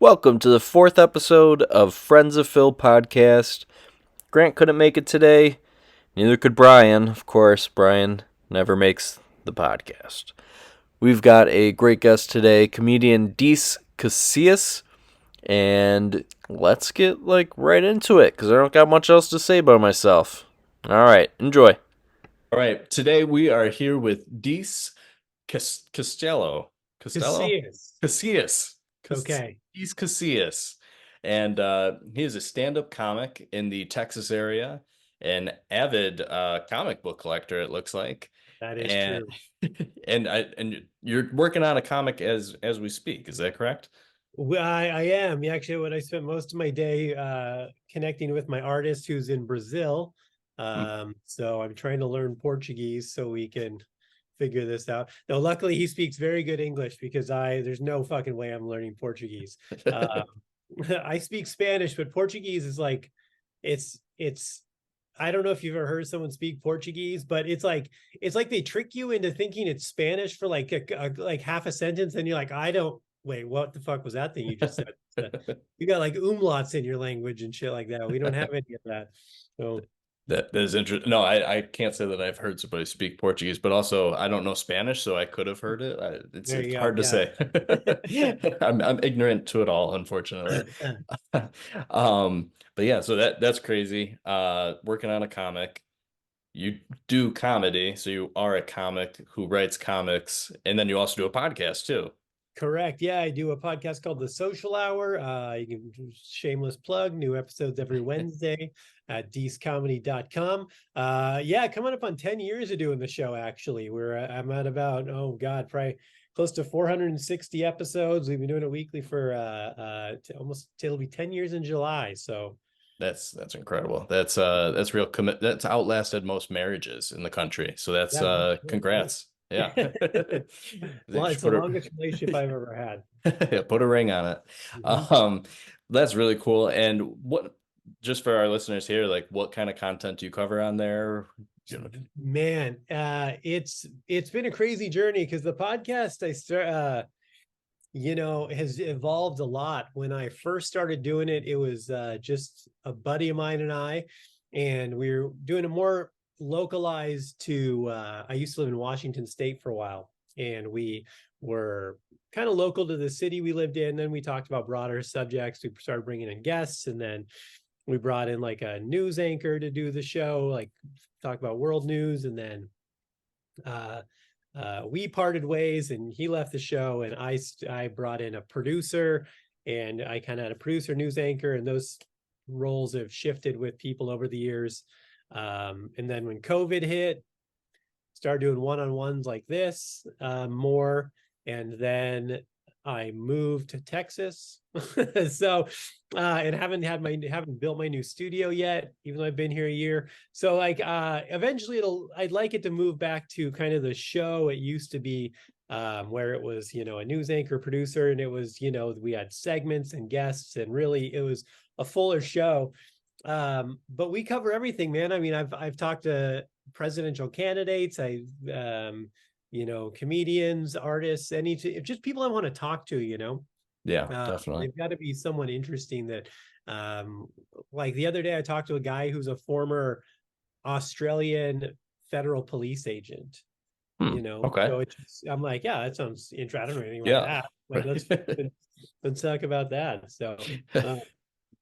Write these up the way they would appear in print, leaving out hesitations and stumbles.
Welcome to the fourth episode of Friends of Phil podcast. Grant couldn't make it today. Neither could Brian. Of course, Brian never makes the podcast. We've got a great guest today, comedian Deece Casillas. And let's get right into it, because I don't got much else to say about myself. All right, enjoy. All right, today we are here with Deece Castello. Casillas. Casillas. Okay. Deece Casillas. And he is a stand-up comic in the Texas area, an avid comic book collector, it looks like. That is true. And you're working on a comic as we speak, is that correct? I am. Actually, what I spent most of my day connecting with my artist who's in Brazil. So I'm trying to learn Portuguese so we can figure this out. Now, luckily, he speaks very good English because there's no fucking way I'm learning Portuguese. I speak Spanish, but Portuguese is like, it's I don't know if you've ever heard someone speak Portuguese, but it's like they trick you into thinking it's Spanish for like like half a sentence, and you're like, wait, what the fuck was that thing you just said? You got like umlauts in your language and shit like that. We don't have any of that. So that is interesting. No, I can't say that I've heard somebody speak Portuguese, but also I don't know Spanish, so I could have heard it. It's hard to say. I'm ignorant to it all, unfortunately. But yeah, so that's crazy. Working on a comic. You do comedy, so you are a comic who writes comics, and then you also do a podcast too. Correct. Yeah, I do a podcast called The Social Hour. You can shameless plug, new episodes every Wednesday at deececomedy.com. Yeah, coming up on 10 years of doing the show, actually. I'm at about, oh God, probably close to 460 episodes. We've been doing it weekly for it'll be 10 years in July. So that's incredible. That's real commit. That's outlasted most marriages in the country. So that's congrats. Yeah. Well, it's the longest relationship I've ever had. Yeah, put a ring on it. That's really cool. And just for our listeners here, like what kind of content do you cover on there? Man, it's been a crazy journey because the podcast has evolved a lot. When I first started doing it, it was just a buddy of mine and we were doing it more localized to I used to live in Washington State for a while, and we were kind of local to the city we lived in. Then we talked about broader subjects. We started bringing in guests, and then we brought in like a news anchor to do the show, like talk about world news. And then we parted ways, and he left the show, and I brought in a producer, and I kind of had a producer, news anchor, and those roles have shifted with people over the years. And then when COVID hit, started doing one-on-ones like this more. And then I moved to Texas. So and haven't built my new studio yet, even though I've been here a year. So like eventually I'd like it to move back to kind of the show it used to be, where it was, a news anchor producer, and it was, we had segments and guests, and really it was a fuller show. But we cover everything, man. I mean, I've talked to presidential candidates, comedians, artists, just people I want to talk to, Yeah, definitely. They've got to be someone interesting that, like the other day I talked to a guy who's a former Australian federal police agent. Okay. So I'm like, yeah, that sounds interesting. I don't know anything about that. Let's talk about that. So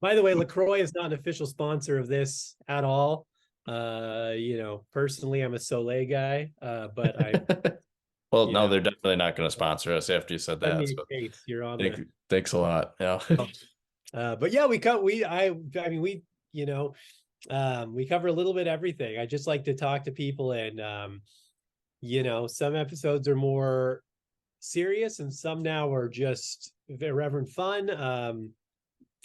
by the way, LaCroix is not an official sponsor of this at all. Personally, I'm a Soleil guy, but well, no, they're definitely not going to sponsor us after you said that. So you're on thanks a lot. Yeah. But yeah, we cover a little bit everything. I just like to talk to people, and some episodes are more serious, and some now are just irreverent fun.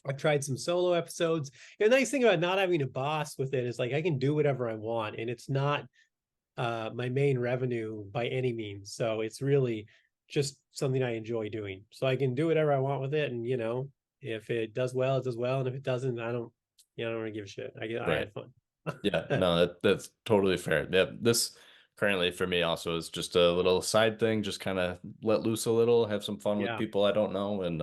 I've tried some solo episodes. The nice thing about not having a boss with it is like I can do whatever I want, and it's not my main revenue by any means. So it's really just something I enjoy doing. So I can do whatever I want with it, and if it does well, it does well, and if it doesn't, I don't really give a shit. I had fun. Yeah, no, that's totally fair. Yeah, this currently for me also is just a little side thing, just kind of let loose a little, have some fun with people I don't know, and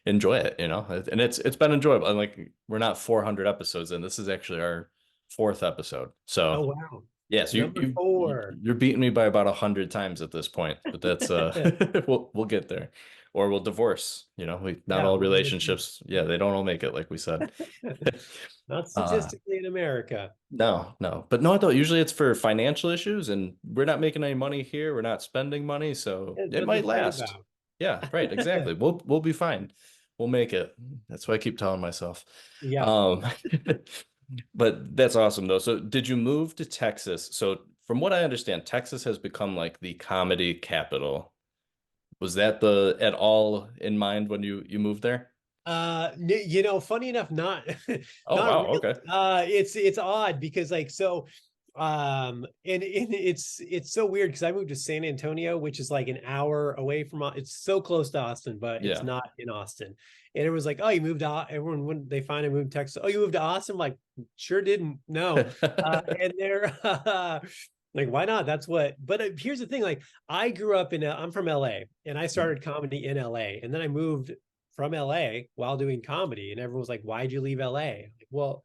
enjoy it, you know, and it's been enjoyable. And like, we're not 400 episodes in. This is actually our fourth episode. Oh, So wow. yes, Number 4. you're beating me by about 100 times at this point, but that's we'll get there, or we'll divorce. You know, not Yeah, all we're gonna see. relationships, yeah, they don't all make it, like we said. Not Uh, statistically in America. no, but no, though usually it's for financial issues, and we're not making any money here. We're not spending money, so There's it nothing to might fight last. about. Yeah, right, exactly. We'll be fine. We'll make it. That's what I keep telling myself. Yeah. Um, but that's awesome though. So did you move to Texas? So from what I understand, Texas has become like the comedy capital. Was that the at all in mind when you moved there? Funny enough, not Oh not wow, really. okay. It's odd because like so and it's so weird because I moved to San Antonio, which is like an hour away from it's so close to Austin, but it's Yeah. not in Austin. And it was like, oh, you moved to everyone when they find I moved to Texas. Oh, you moved to Austin? I'm like, sure didn't. No. And they're like, why not? That's what. But here's the thing: like, I grew up I'm from LA, and I started comedy in LA, and then I moved from LA while doing comedy, and everyone was like, "Why'd you leave LA?" Like, well,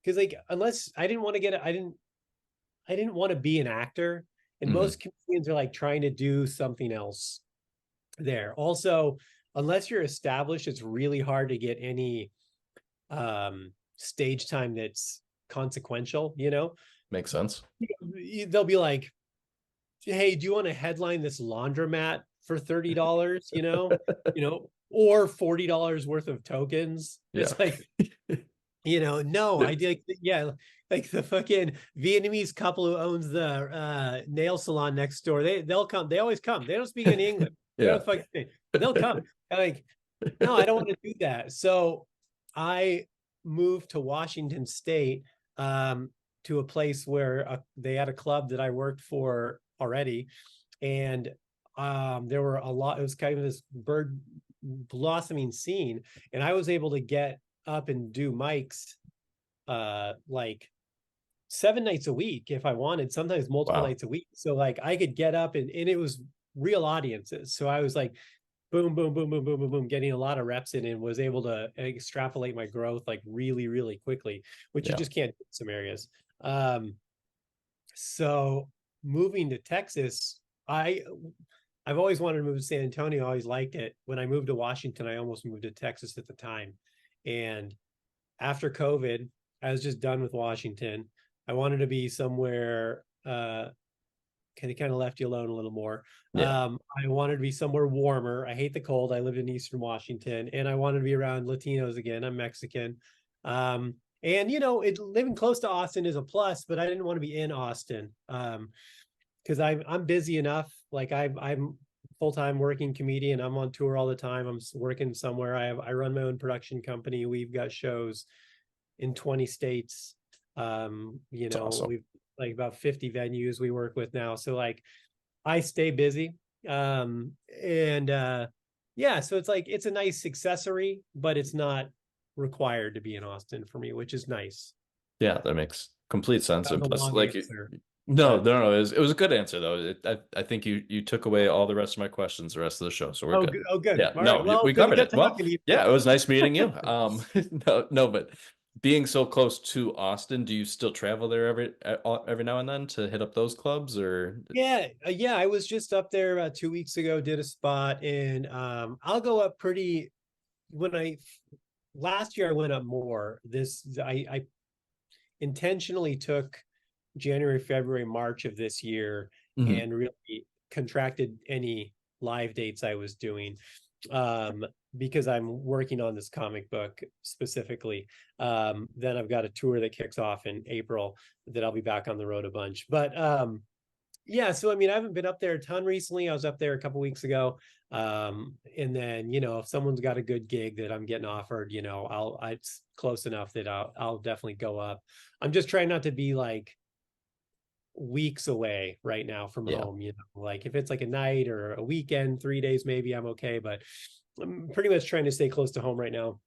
because like unless I didn't want to get, I didn't want to be an actor, and Mhm. most comedians are like trying to do something else there. Also, unless you're established, it's really hard to get any stage time that's consequential. Makes sense. They'll be like, hey, do you want to headline this laundromat for $30? Or $40 worth of tokens. Yeah. It's like, no, I did. Yeah. Like the fucking Vietnamese couple who owns the nail salon next door. They'll come. They always come. They don't speak any English. They Yeah. don't fucking, but they'll come. I'm like, no, I don't want to do that. So I moved to Washington State, to a place where they had a club that I worked for already. And there were a lot, it was kind of this bird blossoming scene. And I was able to get up and do mics like 7 nights a week if I wanted, sometimes multiple Wow. nights a week. So like I could get up and it was real audiences. So I was like, boom, boom, boom, boom, boom, boom, boom, getting a lot of reps in and was able to extrapolate my growth like really, really quickly, which you Yeah. just can't do in some areas. So moving to Texas, I've always wanted to move to San Antonio. I always liked it. When I moved to Washington, I almost moved to Texas at the time. And after COVID, I was just done with Washington. I wanted to be somewhere kind of left you alone a little more. Yeah. I wanted to be somewhere warmer. I hate the cold. I lived in Eastern Washington, and I wanted to be around Latinos again. I'm Mexican. And living close to Austin is a plus, but I didn't want to be in Austin. Because I'm busy enough. Like I'm full-time working comedian. I'm on tour all the time. I'm working somewhere. I run my own production company. We've got shows in 20 states. It's awesome. We've like about 50 venues we work with now. So like I stay busy. And yeah, so it's like it's a nice accessory, but it's not required to be in Austin for me, which is nice. Yeah, that makes complete sense. That And was a plus, long like, answer, no, but no, no, it was a good answer though. I think you took away all the rest of my questions the rest of the show, so we're oh, good. good. Oh, good. Yeah, All right. no, Well, we good, covered good it. Well, talking to you. yeah, it was nice meeting you. No, but being so close to Austin, do you still travel there every now and then to hit up those clubs or? Yeah. I was just up there 2 weeks ago, did a spot, and I'll go up pretty when I last year I went up more. I intentionally took January, February, March of this year Mhm. and really contracted any live dates I was doing, um, because I'm working on this comic book specifically. Then I've got a tour that kicks off in April that I'll be back on the road a bunch. But yeah, so I mean, I haven't been up there a ton recently. I was up there a couple weeks ago. And then, if someone's got a good gig that I'm getting offered, it's close enough that I'll definitely go up. I'm just trying not to be like weeks away right now from Yeah. home, like if it's like a night or a weekend, 3 days, maybe I'm okay, but I'm pretty much trying to stay close to home right now.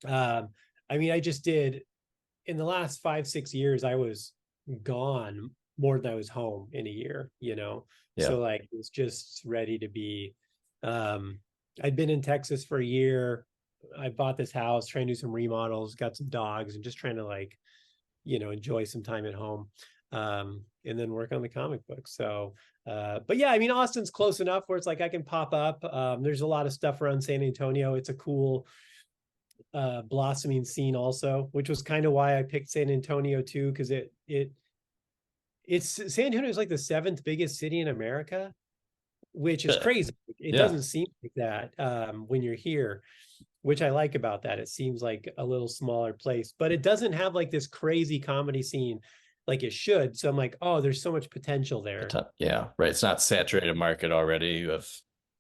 Um, I mean, I just did in the last 5, 6 years, I was gone more than I was home in a year. Yeah. So like it was just ready to be. Um, I'd been in Texas for a year, I bought this house, trying to do some remodels, got some dogs, and just trying to like, enjoy some time at home, and then work on the comic book. So, but yeah, I mean, Austin's close enough where it's like I can pop up. There's a lot of stuff around San Antonio. It's a cool blossoming scene also, which was kind of why I picked San Antonio too, because it's San Antonio is like the seventh biggest city in America, which is crazy. It Yeah. doesn't seem like that when you're here, which I like about that. It seems like a little smaller place, but it doesn't have like this crazy comedy scene like it should. So I'm like, oh, there's so much potential there. Yeah, right. It's not saturated market already.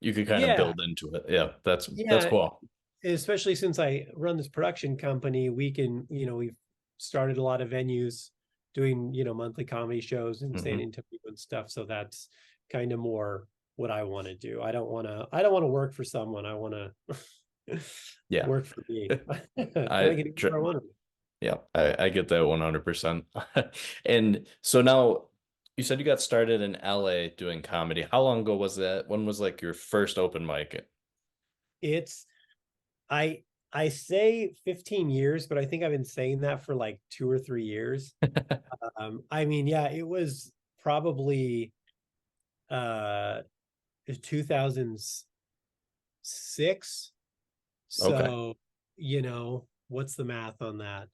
You could kind of Yeah, build into it. Yeah, that's yeah. cool. Especially since I run this production company, we can, we've started a lot of venues doing, monthly comedy shows in San Antonio and stuff. So that's kind of more what I want to do. I don't want to work for someone. I want to Yeah. work for me. Then I can do what I want to do. Yeah, I get that 100%. And so now you said you got started in LA doing comedy. How long ago was that? When was like your first open mic? It's I I say 15 years, but I think I've been saying that for like 2 or 3 years. I mean, yeah, it was probably uh 2006. Okay. So, what's the math on that?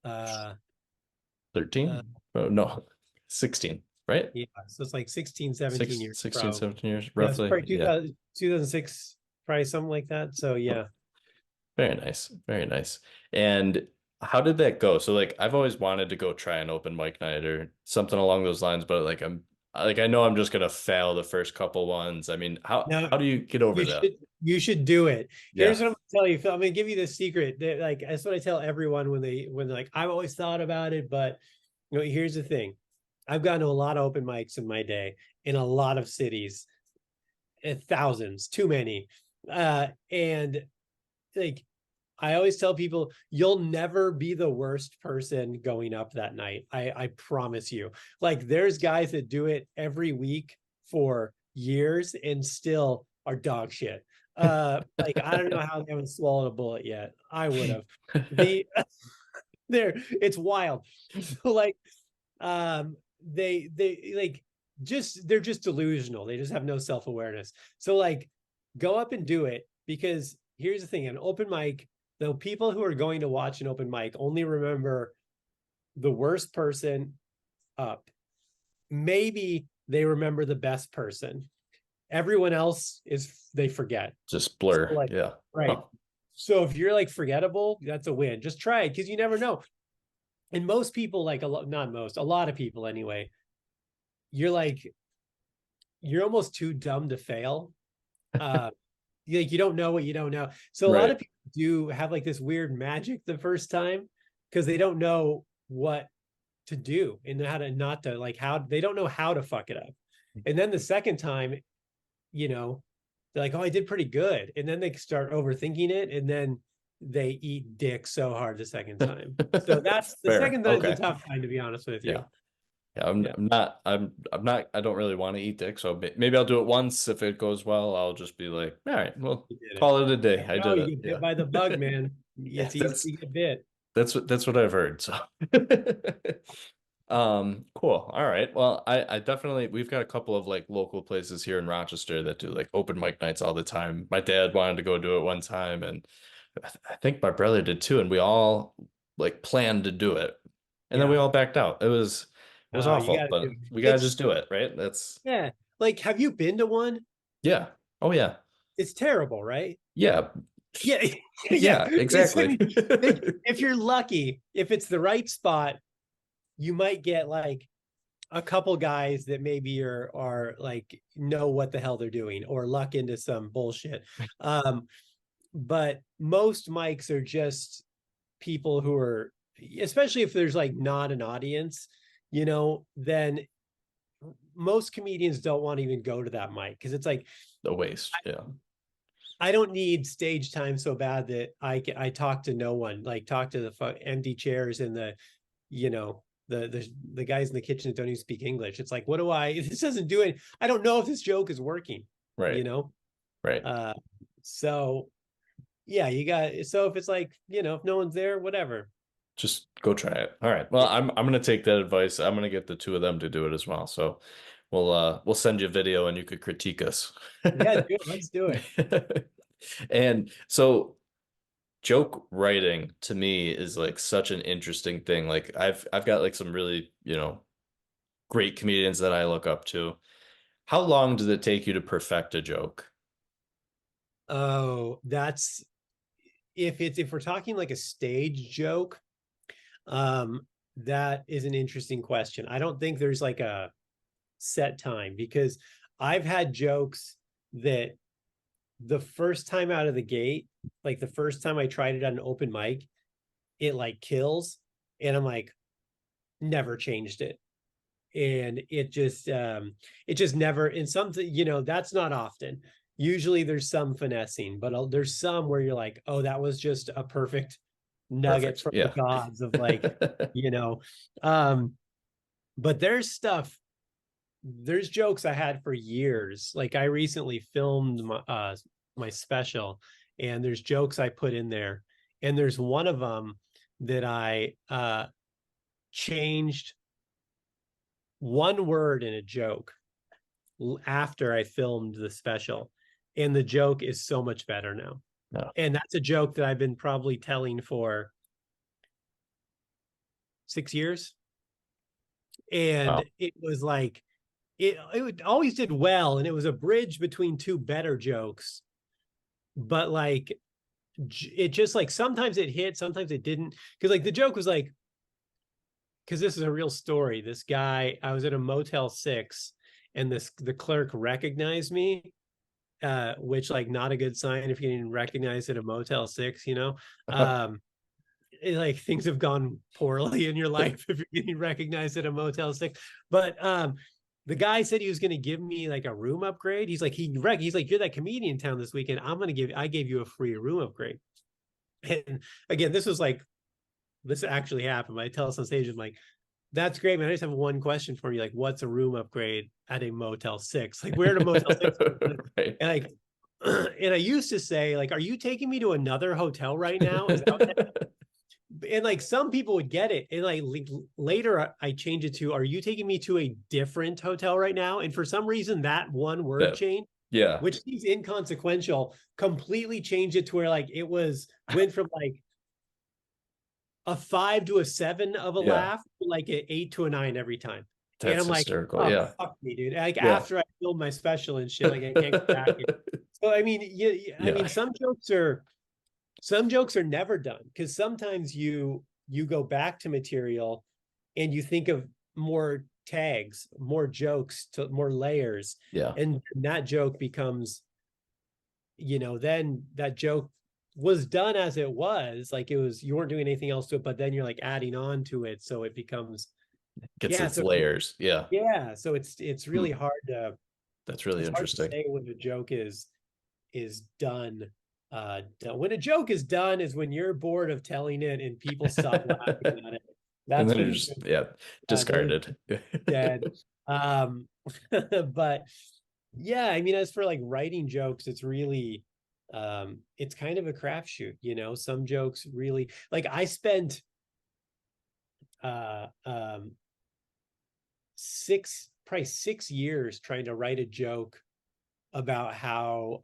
Uh 13? Oh, no, 16, right? yeah, so it's like 16, 17 years 16, probably. 17 years, Yeah, it's roughly. probably Yeah. 2006, probably something like that. So yeah. Very nice. Very nice. And how did that go? So like I've always wanted to go try an open mic night or something along those lines, but I know I'm just gonna fail the first couple ones. I mean, No, how do you get over that? you should do it. Yeah. Here's what I'm gonna tell you, Phil. I'm gonna give you the secret. Like that's what I tell everyone when they're like, I've always thought about it, but here's the thing. I've gone to a lot of open mics in my day in a lot of cities, thousands, too many. And like I always tell people, you'll never be the worst person going up that night. I promise you. Like there's guys that do it every week for years and still are dog shit. Like I don't know how they haven't swallowed a bullet yet. I would have. The there, it's wild. So like they like they're just delusional. They just have no self-awareness. So like go up and do it, because here's the thing, an open mic, the people who are going to watch an open mic only remember the worst person up. Maybe they remember the best person. Everyone else they forget. Just blur. So like, Yeah. right. Huh. So if you're like forgettable, that's a win. Just try it, because you never know. And most people, like a lot of people anyway, you're almost too dumb to fail. You don't know what you don't know. So a lot of people do have like this weird magic the first time, because they don't know what to do and how to not to like how they don't know how to fuck it up. And then the second time, they're like, oh, I did pretty good. And then they start overthinking it, and then they eat dick so hard the second time. So that's the second time, the tough time, to be honest with you. Yeah. Yeah, I'm not, I don't really want to eat dick. So maybe I'll do it once. If it goes well, I'll just be like, all right, well, call it a day. I did you it. get bit by the bug, man. It's easy to get bit. That's what I've heard. So, cool. All right. Well, I definitely, we've got a couple of like local places here in Rochester that do like open mic nights all the time. My dad wanted to go do it one time, and I think my brother did too. And we all like planned to do it, and then we all backed out. It was awful, but we gotta just do it, right? Yeah. Like, have you been to one? Yeah. Oh yeah. It's terrible, right? Yeah. Yeah. Yeah, exactly. If you're lucky, if it's the right spot, you might get like a couple guys that maybe are like know what the hell they're doing, or luck into some bullshit. But most mics are just people who are, especially if there's like not an audience, then most comedians don't want to even go to that mic, because it's like a waste. Yeah. I don't need stage time so bad that I talk to no one, like talk to the empty chairs and the the guys in the kitchen that don't even speak English. It's like, this doesn't do it. I don't know if this joke is working. Right. Right. So Yeah, you got, so if it's like, if no one's there, whatever. Just go try it. All right. Well, I'm gonna take that advice. I'm gonna get the two of them to do it as well. So we'll send you a video and you could critique us. Yeah, do it. Let's do it. And so joke writing to me is like such an interesting thing. Like I've got like some really, great comedians that I look up to. How long does it take you to perfect a joke? Oh, that's, if we're talking like a stage joke, that is an interesting question. I don't think there's like a set time, because I've had jokes that the first time out of the gate, like the first time I tried it on an open mic, it like kills, and I'm like, never changed it. And it just never, in something, that's not often. Usually there's some finessing, but there's some where you're like, oh, that was just a perfect nugget Perfect. from the Yeah. gods of like, you know. Um, but there's jokes I had for years. Like I recently filmed my special, and there's jokes I put in there, and there's one of them that I changed one word in a joke after I filmed the special, and the joke is so much better now. No. And that's a joke that I've been probably telling for 6 years. And Wow. it was like, it always did well, and it was a bridge between two better jokes. But like, it just like, sometimes it hit, sometimes it didn't. Because like the joke was like, because this is a real story. This guy, I was at a Motel 6, and the clerk recognized me, which like not a good sign if you didn't recognize at a Motel 6, like things have gone poorly in your life if you're getting recognized at a Motel 6. But the guy said he was going to give me like a room upgrade. He's like, you're that comedian in town this weekend. I gave you a free room upgrade. And again, this actually happened. I tell us on stage, I'm like, that's great, man. I just have one question for you. Like, what's a room upgrade at a Motel 6? Like, we're at a Motel 6. Right. And like, and I used to say, like, are you taking me to another hotel right now? Is that and like some people would get it. And like later I changed it to, are you taking me to a different hotel right now? And for some reason that one word change, Yeah. which seems inconsequential, completely changed it to where like it went from like a 5 to a 7 of a laugh to like an 8 to a 9 every time. That's And I'm like, hysterical. oh, Yeah. fuck me, dude. Like after I filmed my special and shit, like I can't go back. So I mean, I mean, some jokes are never done, because sometimes you go back to material and you think of more tags, more jokes, to more layers. Yeah. And that joke becomes, then that joke was done as it was, like it was, you weren't doing anything else to it, but then you're like adding on to it, so it becomes Gets its layers. Yeah. Yeah, so it's really hard to, that's really interesting. say when a joke is done. When a joke is done is when you're bored of telling it and people stop laughing at it. That's and then when just discarded. Dead. But yeah, I mean, as for like writing jokes, it's really it's kind of a crapshoot. Some jokes really, like I spent uh um probably 6 years trying to write a joke about how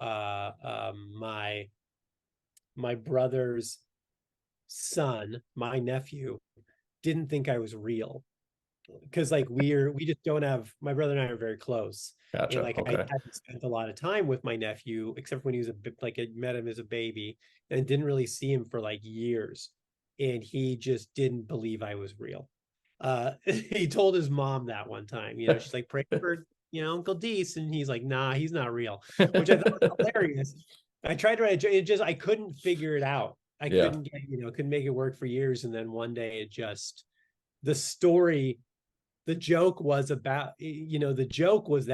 my brother's son, my nephew, didn't think I was real, because like we just don't have, my brother and I are very close. Gotcha. And like I hadn't spent a lot of time with my nephew, except when he was like I met him as a baby and didn't really see him for like years, and he just didn't believe I was real. He told his mom that one time, she's like, pray for Uncle Deece, and he's like, nah, he's not real, which I thought was hilarious. I tried to write it, just I couldn't figure it out. I couldn't get, couldn't make it work for years, and then one day it just, the story, the joke was about, the joke was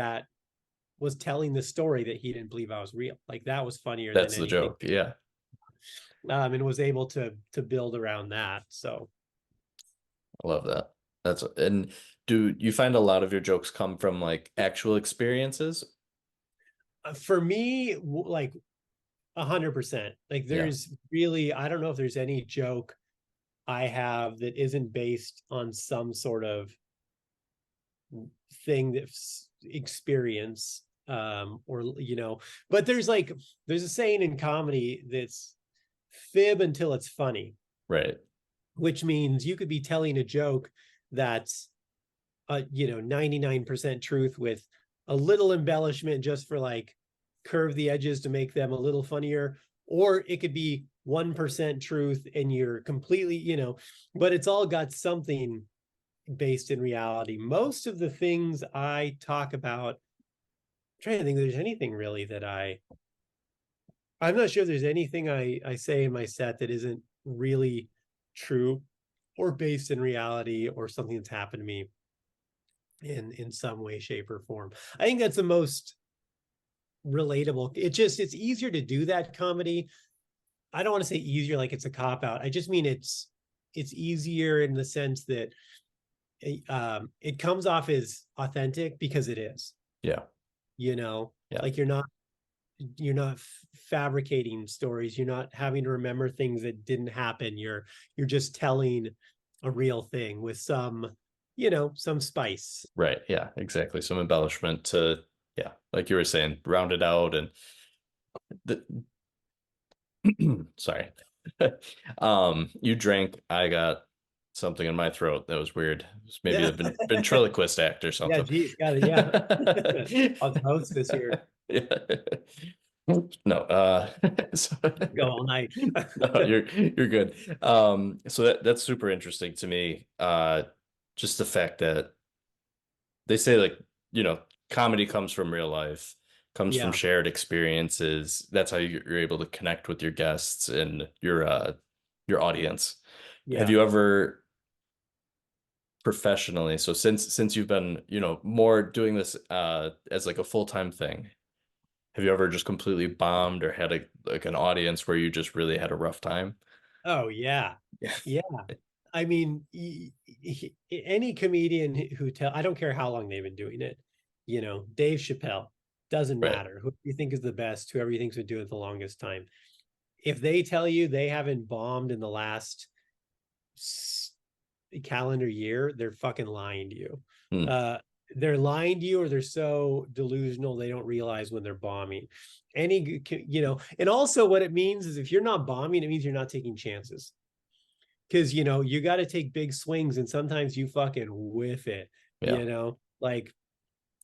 telling the story that he didn't believe I was real. Like that was funnier. That's than the joke. Yeah. And was able to build around that. So I love that. And do you find a lot of your jokes come from like actual experiences? for me, like 100%. Like there's really, I don't know if there's any joke I have that isn't based on some sort of thing that's experience, or but there's a saying in comedy that's fib until it's funny, Right. which means you could be telling a joke that's 99% truth with a little embellishment just for like curve the edges to make them a little funnier, or it could be 1% truth and you're completely, but it's all got something based in reality. Most of the things I talk about, I'm trying to think if there's anything really that I'm not sure if there's anything I say in my set that isn't really true or based in reality or something that's happened to me in some way, shape, or form. I think that's the most relatable. It's easier to do that comedy. I don't want to say easier like it's a cop out. I just mean it's easier in the sense that it comes off as authentic because it is. Yeah. Like you're not fabricating stories. You're not having to remember things that didn't happen. You're just telling a real thing with some spice. Right. Yeah, exactly. Some embellishment to, like you were saying, round it out. And the sorry. You drank, I got something in my throat that was weird. It was maybe a ventriloquist act or Yeah, something. geez, got it. Yeah. I'll host this here. Yeah. No, Go all night. no, you're good. So that's super interesting to me. Just the fact that they say, like, comedy comes from real life, comes from Yeah. shared experiences. That's how you're able to connect with your guests and your audience. Have Yeah. you ever professionally, so since you've been, more doing this as like a full-time thing, have you ever just completely bombed or had an audience where you just really had a rough time? Oh, yeah. Yeah. Yeah. I mean, any comedian who I don't care how long they've been doing it, Dave Chappelle, doesn't Right. matter who you think is the best, whoever you think's been doing it the longest time. If they tell you they haven't bombed in the last calendar year, they're fucking lying to you. Hmm. They're lying to you, or they're so delusional they don't realize when they're bombing. And also what it means is if you're not bombing, it means you're not taking chances. Because you got to take big swings, and sometimes you fucking whiff it. Yeah. Like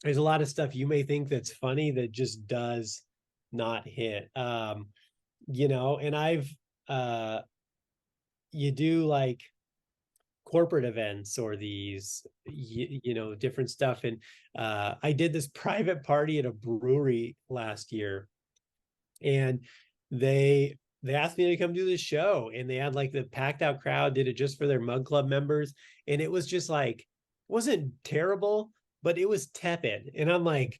there's a lot of stuff you may think that's funny that just does not hit. And I've you do like corporate events or these different stuff, and I did this private party at a brewery last year, and they asked me to come do this show, and they had like the packed out crowd, did it just for their mug club members, and it was just like, it wasn't terrible, but it was tepid, and I'm like,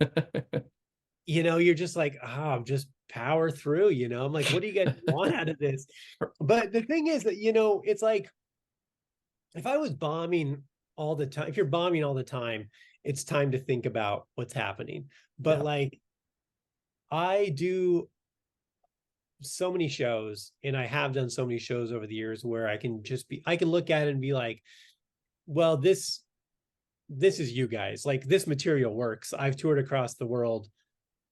you're just like, just power through, I'm like, what do you guys want out of this? But the thing is that it's like, if I was bombing all the time, if you're bombing all the time, it's time to think about what's happening. But Yeah. like, I do so many shows, and I have done so many shows over the years where I can look at it and be like, well, this is you guys. Like, this material works. I've toured across the world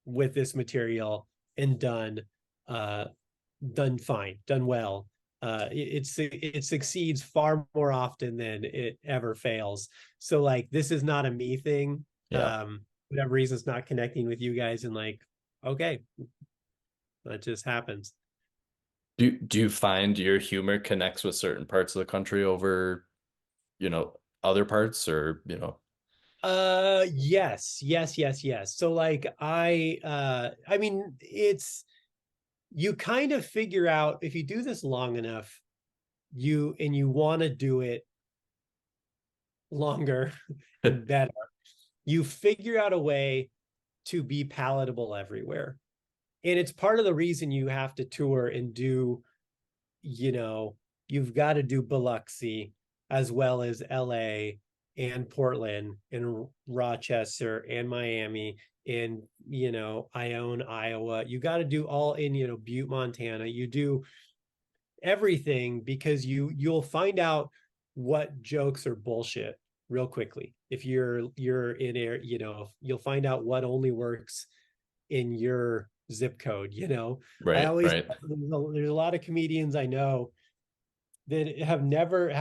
with this material and done fine, done well. It succeeds far more often than it ever fails. So like, this is not a me thing. Yeah. Whatever reason, it's not connecting with you guys, and like, okay, that just happens. Do you find your humor connects with certain parts of the country over, other parts, or, Yes. So like, I mean, it's, you kind of figure out, if you do this long enough, you want to do it longer and better, you figure out a way to be palatable everywhere. And it's part of the reason you have to tour and do, you've got to do Biloxi as well as LA and Portland and Rochester and Miami in, Ione, Iowa. You got to do all in, Butte, Montana. You do everything, because you'll find out what jokes are bullshit real quickly. If you're in air, you'll find out what only works in your zip code. I Right, always, right. there's a lot of comedians I know that have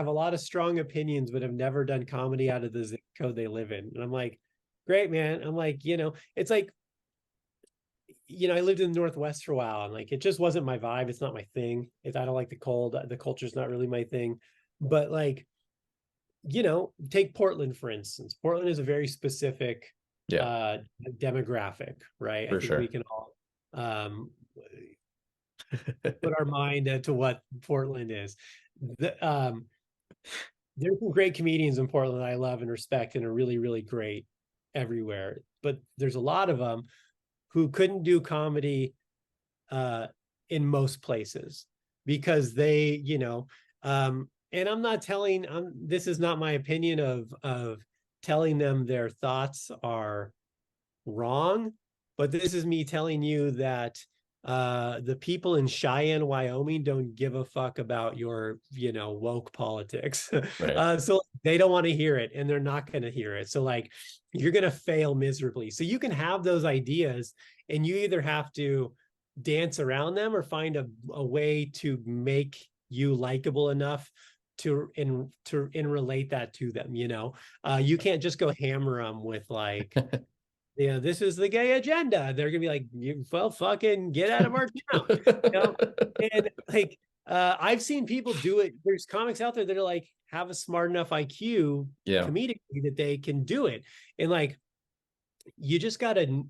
a lot of strong opinions, but have never done comedy out of the zip code they live in. And I'm like, great, man. I'm like, it's like, I lived in the Northwest for a while, and like, it just wasn't my vibe. It's not my thing. I don't like the cold. The culture's not really my thing. But like, take Portland, for instance. Portland is a very specific Yeah, uh demographic, right? I for think we sure. can all put our mind to what Portland is. There's some great comedians in Portland that I love and respect and are really, really great everywhere. But there's a lot of them who couldn't do comedy in most places, because they, and I'm not telling, this is not my opinion of telling them their thoughts are wrong, but this is me telling you that the people in Cheyenne, Wyoming don't give a fuck about your, woke politics. Right. So they don't want to hear it, and they're not going to hear it. So like, you're going to fail miserably. So you can have those ideas, and you either have to dance around them or find a way to make you likable enough to relate that to them. You can't just go hammer them with like, this is the gay agenda. They're gonna be like, well, fucking get out of our town. And like, I've seen people do it. There's comics out there that are like, have a smart enough IQ Yeah. comedically that they can do it. And like, you just gotta,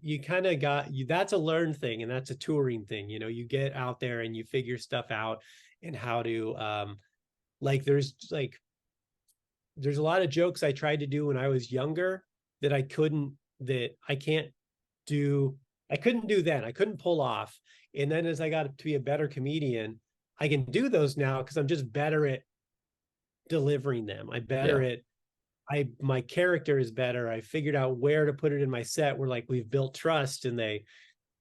that's a learned thing, and that's a touring thing. You get out there and you figure stuff out, and how to like, there's a lot of jokes I tried to do when I was younger that I couldn't do. I couldn't do then. I couldn't pull off. And then as I got to be a better comedian, I can do those now, because I'm just better at delivering them. My character is better. I figured out where to put it in my set, where like, we've built trust, and they,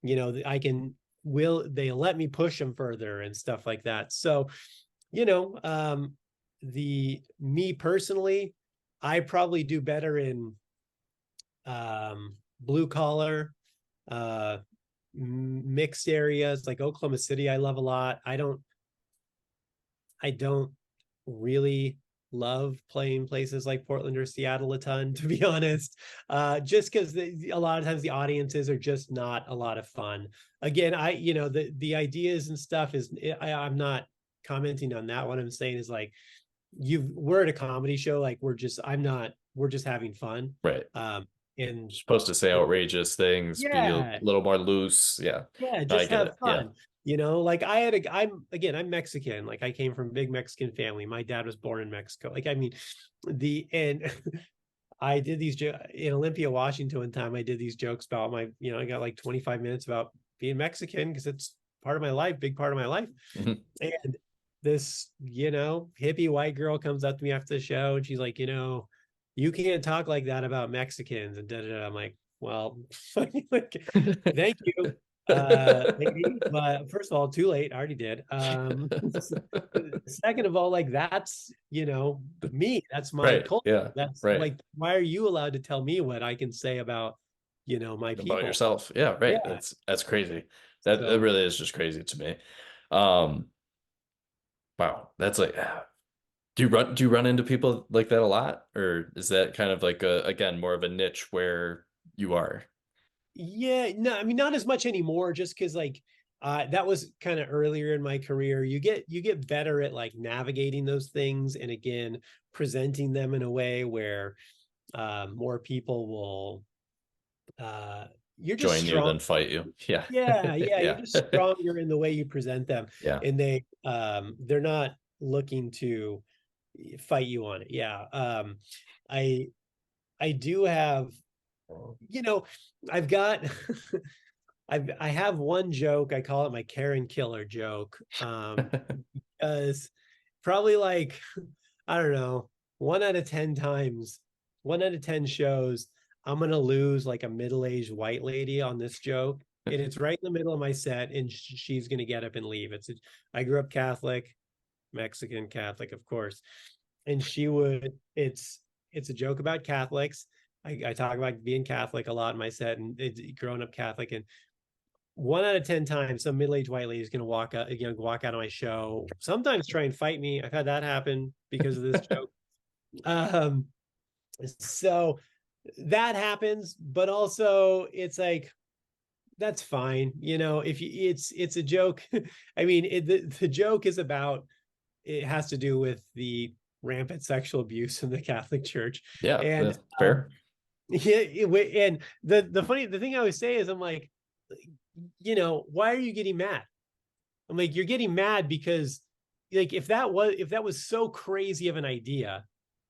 they let me push them further and stuff like that. So, me personally, I probably do better in blue collar, mixed areas like Oklahoma City. I love a lot. I don't really love playing places like Portland or Seattle a ton, to be honest, just because a lot of times the audiences are just not a lot of fun. Again, the ideas and stuff I'm not commenting on that. What I'm saying is like, we're at a comedy show, like we're just having fun. Right. And You're supposed to say outrageous things, be a little more loose. Yeah. Just have fun. Yeah. Like I'm Mexican. Like, I came from a big Mexican family. My dad was born in Mexico. Like, I mean, and I did these in Olympia, Washington. One time I did these jokes about I got like 25 minutes about being Mexican, because it's part of my life, big part of my life. Mm-hmm. And this, hippie white girl comes up to me after the show, and she's like, you can't talk like that about Mexicans, and I'm like, well, like, thank you. Maybe, but first of all, too late. I already did. Second of all, like, that's, me, that's my Right. culture. Yeah. That's right. like, why are you allowed to tell me what I can say about, my people? About yourself. Yeah. Right. Yeah. That's crazy. That really is just crazy to me. Wow. That's like, do you run into people like that a lot, or is that kind of like again, more of a niche where you are? Yeah, no, I mean, not as much anymore, just because like, that was kind of earlier in my career. You get better at like navigating those things, and again, presenting them in a way where more people will you're just Join you strong. than fight you. Yeah. Yeah, Yeah. you're just stronger in the way you present them. Yeah. And they're not looking to fight you on it. Yeah. I do have, I've got I have one joke. I call it my Karen killer joke. Because probably like, I don't know, 1 out of 10 times, 1 out of 10 shows, I'm gonna lose like a middle-aged white lady on this joke, and it's right in the middle of my set, and she's gonna get up and leave. I grew up Catholic, Mexican Catholic, of course, and it's a joke about Catholics. I talk about being Catholic a lot in my set, and it's growing up Catholic, and 1 out of 10 times, some middle-aged white lady is going to walk out of my show. Sometimes try and fight me. I've had that happen because of this joke. So that happens, but also it's like, that's fine. If it's a joke. I mean, the joke is about, it has to do with the rampant sexual abuse in the Catholic Church. Yeah, And fair. and the thing I always say is, I'm like, why are you getting mad? I'm like, you're getting mad because, like, if that was so crazy of an idea,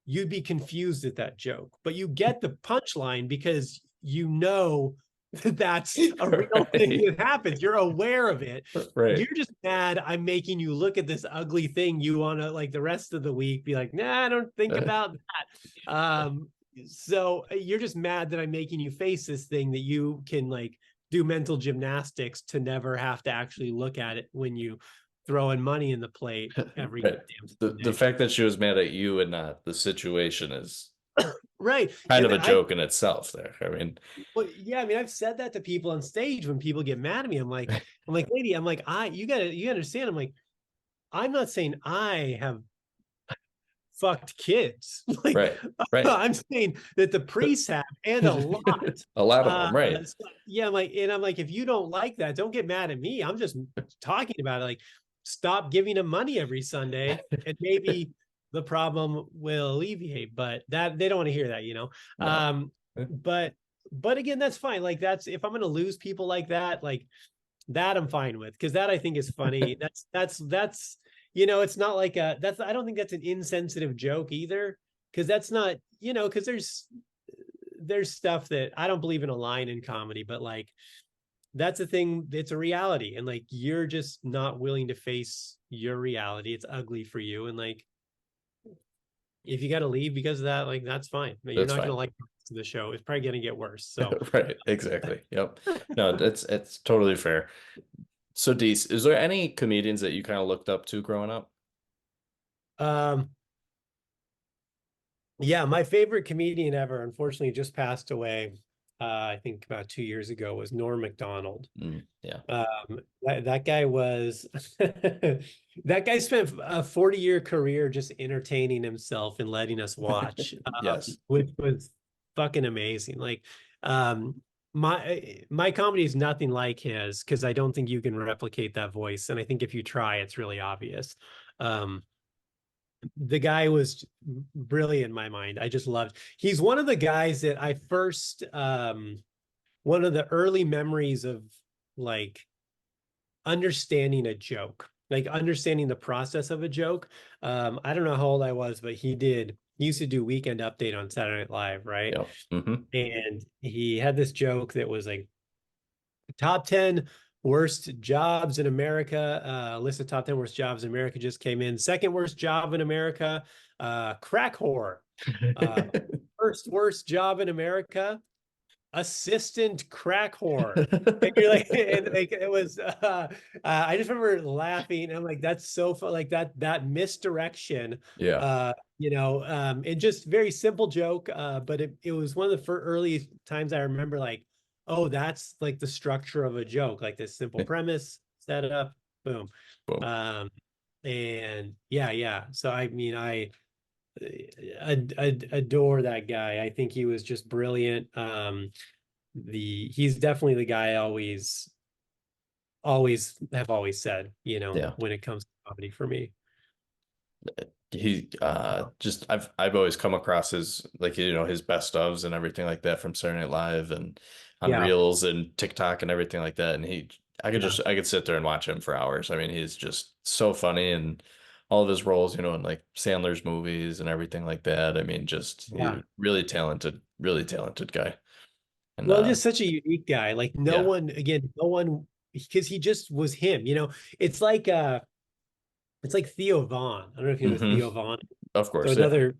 you'd be confused at that joke, but you get the punchline because that's a real thing that happens. You're aware of it. Right. You're just mad I'm making you look at this ugly thing. You want to, like, the rest of the week be like, nah, I don't think about that. So you're just mad that I'm making you face this thing that you can, like, do mental gymnastics to never have to actually look at it when you throw in money in the plate every Right. damn The fact that she was mad at you and not the situation is right. kind of a joke in itself there. I mean, well, yeah, I mean, I've said that to people on stage when people get mad at me. I'm like, lady, I'm like, you understand. I'm like, I'm not saying I have fucked kids. Like, right. I'm saying that the priests have, and a lot. A lot of them, right. So, yeah, I'm like, if you don't like that, don't get mad at me. I'm just talking about it. Like, stop giving them money every Sunday, and maybe the problem will alleviate. But that, they don't want to hear that, No. But again, that's fine. Like, that's, if I'm going to lose people like that, that I'm fine with, because that, I think, is funny. That's it's not like I don't think that's an insensitive joke either, because that's not, because there's stuff that I don't believe in a line in comedy, but, like, that's a thing. It's a reality, and, like, you're just not willing to face your reality. It's ugly for you, and, like, if you got to leave because of that, like, that's fine. You're That's not going fine. to like the show. It's probably going to get worse. So Right, exactly. Yep. No, it's totally fair. So, Deece, is there any comedians that you kind of looked up to growing up? Yeah, my favorite comedian ever, unfortunately, just passed away. I think about 2 years ago, was Norm McDonald. Yeah. That guy was that guy spent a 40-year career just entertaining himself and letting us watch. Yes. Which was fucking amazing. Like, my comedy is nothing like his, because I don't think you can replicate that voice, and I think if you try, it's really obvious. The guy was brilliant in my mind. I just loved. He's one of the guys that I first, one of the early memories of, like, understanding a joke, like understanding the process of a joke. I don't know how old I was, but he used to do Weekend Update on Saturday Night Live, right? Yep. Mm-hmm. And he had this joke that was like, top 10 worst jobs in America. List of top 10 worst jobs in America just came in. Second worst job in America, crack whore. First worst job in America, assistant crack whore. And you're like, and like, it was I just remember laughing. I'm like, that's so fun. Like, that misdirection. Yeah. And just very simple joke. But it was one of the early times I remember, like, oh, that's like the structure of a joke, like this simple premise, set it up, boom. Boom. And yeah. So I mean, I adore that guy. I think he was just brilliant. He's definitely the guy I always said, Yeah. when it comes to comedy for me. He just I've always come across his, like, his best ofs and everything like that from Saturday Night Live and on Reels and TikTok and everything like that. And I could sit there and watch him for hours. I mean, he's just so funny, and all of his roles, in like Sandler's movies and everything like that. I mean, just really talented guy. And well, just such a unique guy. Like, no one, because he just was him. It's like Theo Vaughn. I don't know if you know Theo Vaughn. Of course, So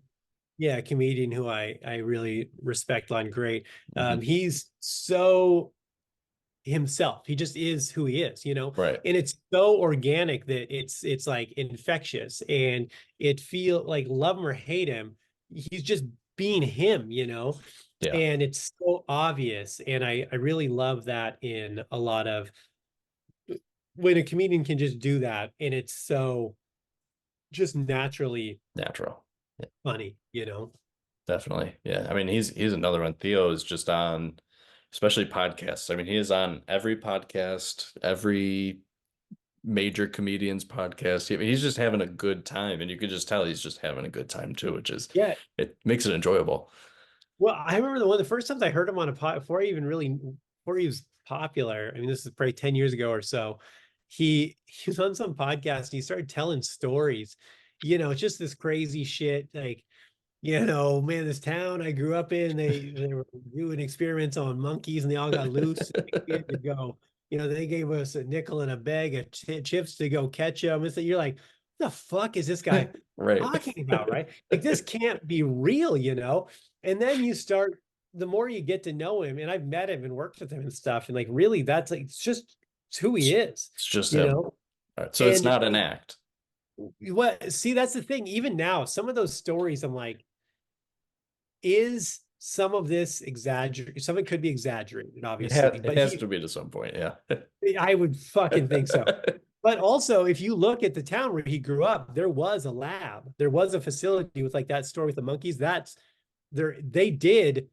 Yeah, a comedian who I really respect on great. Mhm. He's so himself. He just is who he is, Right. and it's so organic that it's like infectious, and it feel like love him or hate him, he's just being him. Yeah. And it's so obvious, and I really love that in a lot of when a comedian can just do that, and it's so just naturally Natural. Yeah, funny. definitely. Yeah. I mean, he's another one. Theo is just on, especially podcasts. I mean, he is on every podcast, every major comedian's podcast. I mean, he's just having a good time, and you could just tell he's just having a good time too, which is Yeah. it makes it enjoyable. Well, I remember the first times I heard him on a pod before he was popular. I mean, this is probably 10 years ago or so. He was on some podcast and he started telling stories. It's just this crazy shit. Like, man, this town I grew up in, they were doing experiments on monkeys and they all got loose. We had to go, they gave us a nickel and a bag of chips to go catch them. And so you're like, the fuck is this guy Right. talking about, right? Like this can't be real. And then the more you get to know him, and I've met him and worked with him and stuff, and like really that's like it's who he is, It's just you him. know? All right. So it's And not an act. what see, that's the thing. Even now, some of those stories, I'm like, is some of this exaggerated? Some of it could be exaggerated, obviously, It but has to be to some point. Yeah. I would fucking think so. But also, if you look at the town where he grew up, there was a lab, there was a facility with like that story with the monkeys. That's there, they did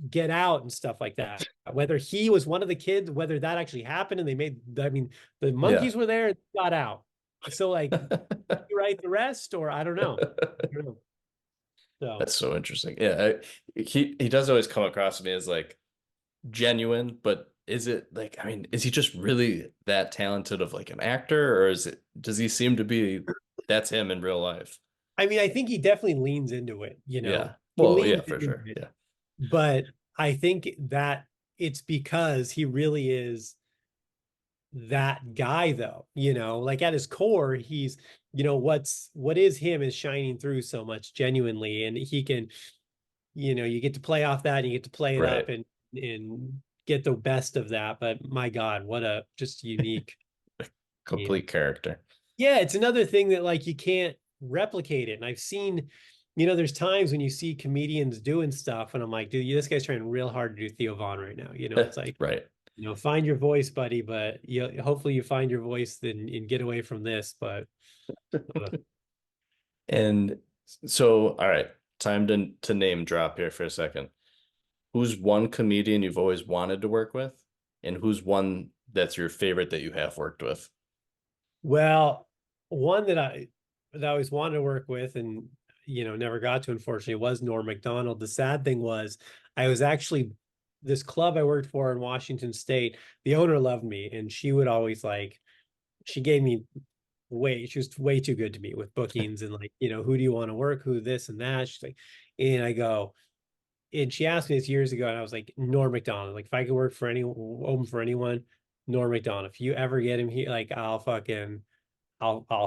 get out and stuff like that. Whether he was one of the kids, whether that actually happened, and I mean, the Yeah. monkeys were there and got out. So, like, you write the rest, or I don't know. I don't know. So, That's so interesting. Yeah, he does always come across to me as like genuine, but is it like, I mean, is he just really that talented of like an actor, or does he seem to be that's him in real life? I mean, I think he definitely leans into it. Yeah. He Well, leans yeah, for into sure. it. Yeah. But I think that it's because he really is that guy, though. Like at his core, he's, what is him is shining through so much genuinely, and he can, you get to play off that and you get to play it up Right. and get the best of that. But my God, what a just unique. Complete character. Yeah, it's another thing that like you can't replicate it. And I've seen, there's times when you see comedians doing stuff, and I'm like, dude, this guy's trying real hard to do Theo Vaughn right now. It's like, Right. find your voice, buddy. But hopefully you find your voice and get away from this. But And so, all right, time to name drop here for a second. Who's one comedian you've always wanted to work with, and who's one that's your favorite that you have worked with? well, one that I always wanted to work with and never got to, unfortunately, was Norm McDonald. The sad thing was I was actually this club I worked for in Washington State, the owner loved me, and she would always like she gave me she was way too good to me with bookings and like, who do you want to work, who this and that. She's like, and I go, and she asked me this years ago, and I was like, Norm McDonald. Like, if I could work for open for anyone, Norm McDonald. If you ever get him here, like I'll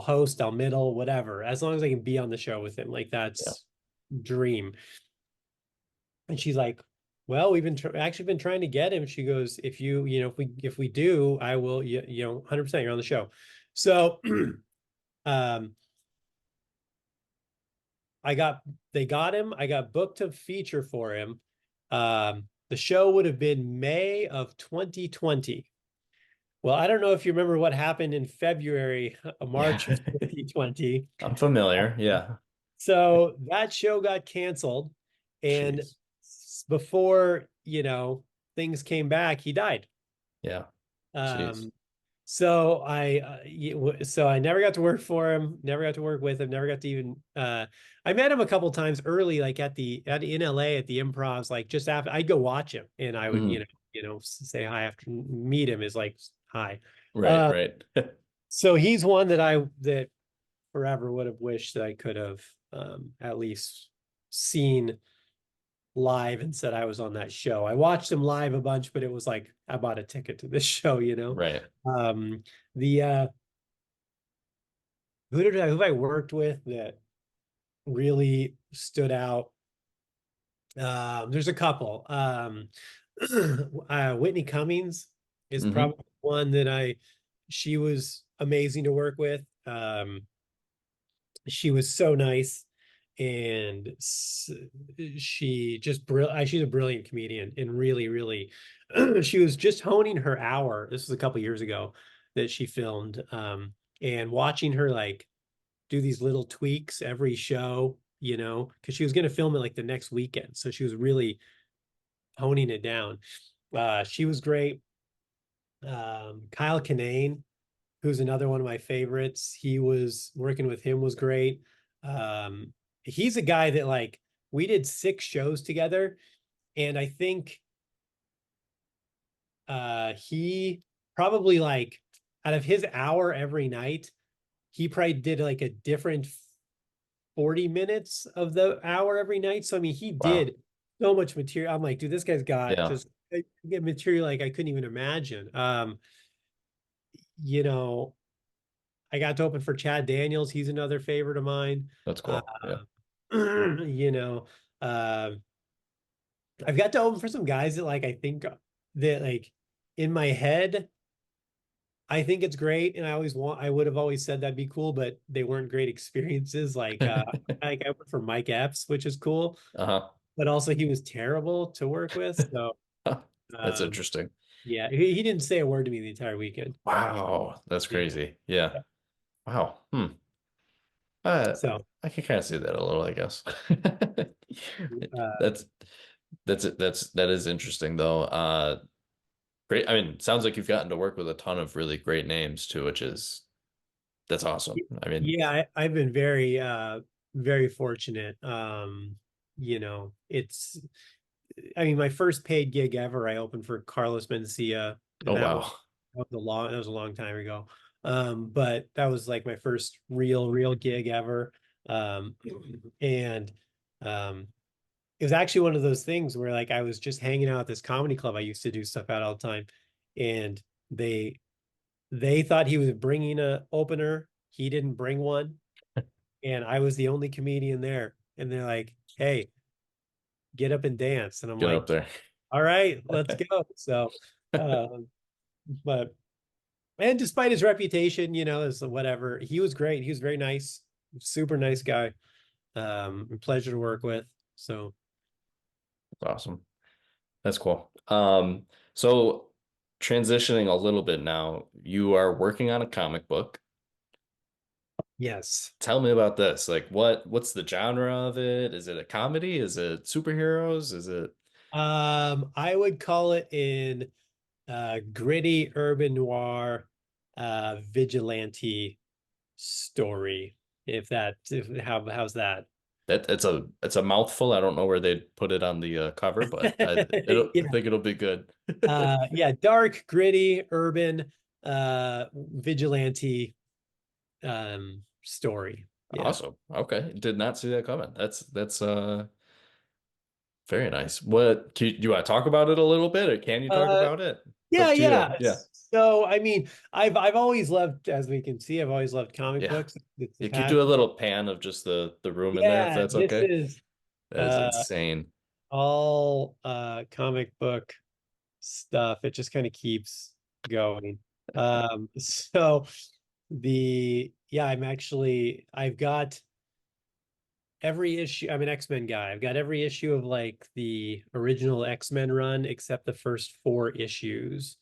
host, I'll middle, whatever. As long as I can be on the show with him, like Yeah. that's dream. And she's like, well, we've actually been trying to get him. She goes, if we do, I will, 100% you're on the show. So, um, they got him. I got booked to feature for him. The show would have been May of 2020. Well, I don't know if you remember what happened in February, March of Yeah. 2020. I'm familiar. Yeah. So that show got canceled, and Jeez. before, things came back, he died. Yeah. Jeez. Um, so I never got to work for him, never got to work with him, never got to even I met him a couple times early, like in LA at the Improvs, like just after I'd go watch him, and I would, Mm. say hi after meet him is like hi. Right, Uh, right. so he's one that forever would have wished that I could have at least seen live and said I was on that show. I watched him live a bunch, but it was like I bought a ticket to this show. Right. The who have I worked with that really stood out. There's a couple. Whitney Cummings is Hmm. probably one that she was amazing to work with. She was so nice, and she's a brilliant comedian, and really, really, she was just honing her hour. This was a couple years ago that she filmed, and watching her like do these little tweaks every show, because she was going to film it like the next weekend, so she was really honing it down. She was great. Kyle Kinane, who's another one of my favorites. He was working with him was great. He's a guy that like we did 6 shows together, and I think he probably like out of his hour every night, he probably did like a different 40 minutes of the hour every night. So I mean, he Wow. did so much material. I'm like, dude, this guy's got Yeah. just get material like I couldn't even imagine. You know, I got to open for Chad Daniels. He's another favorite of mine. That's Uh, cool. Yeah. you know, uh, I've got to open for some guys that like I think that like in my head, I think it's great, and I would have always said that'd be cool, but they weren't great experiences. Like I went for Mike Epps, which is cool, Uh-huh. but also he was terrible to work with. So That's um, interesting. yeah, he didn't say a word to me the entire weekend. Wow. That's Yeah. crazy. Yeah. Wow. Uh, So I can kind of see that a little, I guess. uh, That's that is interesting though. Great. I mean, sounds like you've gotten to work with a ton of really great names too, which is that's awesome. I mean, yeah, I've been very very fortunate. It's I mean, my first paid gig ever, I opened for Carlos Mencia, oh and wow. that was a long time ago. But that was like my first real gig ever. Um, and it was actually one of those things where like I was just hanging out at this comedy club I used to do stuff at all the time, and they they thought he was bringing a opener. He didn't bring one, and I was the only comedian there. And they're like, "Hey, get up and dance." And I'm Get up like, there. "All right, let's go." So, um, but and despite his reputation, as whatever, he was great. He was very nice, super nice guy. Pleasure to work with. So Awesome. That's cool. So transitioning a little bit now, you are working on a comic book. yes, Tell me about this. Like what's the genre of it? Is it a comedy? Is it superheroes? Is it I would call it in gritty urban noir vigilante story. How's that? that it's a mouthful. I don't know where they'd put it on the cover, but I Yeah. think it'll be good. Yeah, dark, gritty, urban, vigilante story. Yeah. Awesome. Okay. Did not see that coming. That's very nice. What do you want to talk about it a little bit, or can you talk Uh about it? It's yeah, up to you. yeah. Yeah. So I mean, I've always loved, as we can see, I've always loved comic Yeah. books. It's a You could do a passion. little pan of just the room in there if Yeah, that's this okay. is That is uh insane. all comic book stuff. It just kind of keeps going. So I've got every issue. I'm an X-Men guy. I've got every issue of like the original X-Men run except the first 4 issues.